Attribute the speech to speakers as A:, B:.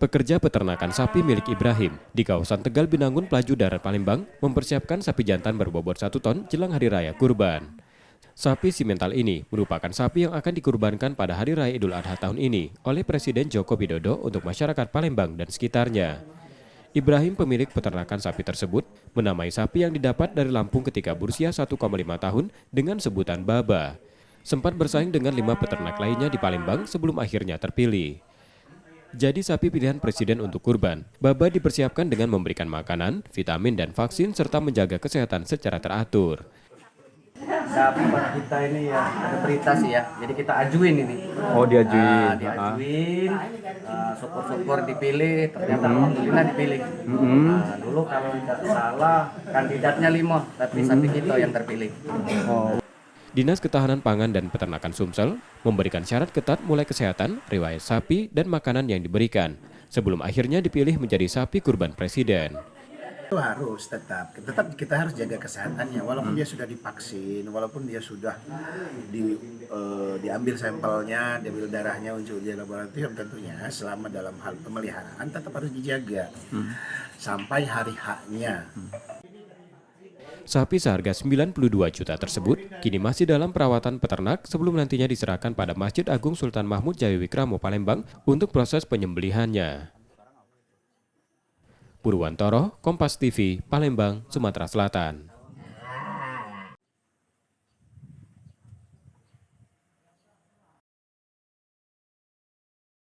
A: Pekerja peternakan sapi milik Ibrahim di kawasan Tegal Binangun Pelaju Darat Palembang mempersiapkan sapi jantan berbobot 1 ton jelang Hari Raya Kurban. Sapi simental ini merupakan sapi yang akan dikurbankan pada Hari Raya Idul Adha tahun ini oleh Presiden Joko Widodo untuk masyarakat Palembang dan sekitarnya. Ibrahim, pemilik peternakan sapi tersebut, menamai sapi yang didapat dari Lampung ketika berusia 1,5 tahun dengan sebutan Baba. Sempat bersaing dengan 5 peternak lainnya di Palembang sebelum akhirnya terpilih. Jadi sapi pilihan presiden untuk kurban, Baba dipersiapkan dengan memberikan makanan, vitamin dan vaksin serta menjaga kesehatan secara teratur.
B: Sapi buat kita ini ya ada berita sih ya, jadi kita ajuin ini.
C: Oh, diajuin.
B: Diajuin, syukur-syukur dipilih, ternyata alhamdulillah dipilih. Dulu kalau tidak salah kandidatnya 5, tapi sapi kita yang terpilih.
A: Dinas Ketahanan Pangan dan Peternakan Sumsel memberikan syarat ketat mulai kesehatan, riwayat sapi, dan makanan yang diberikan sebelum akhirnya dipilih menjadi sapi kurban presiden.
D: Itu harus tetap kita harus jaga kesehatannya, walaupun dia sudah divaksin, walaupun dia sudah diambil sampelnya, diambil darahnya untuk uji laboratorium, tentunya selama dalam hal pemeliharaan tetap harus dijaga sampai hari haknya.
A: Sapi seharga 92 juta tersebut kini masih dalam perawatan peternak sebelum nantinya diserahkan pada Masjid Agung Sultan Mahmud Jayawikramo Palembang untuk proses penyembelihannya. Purwantoro, Kompas TV, Palembang, Sumatera Selatan.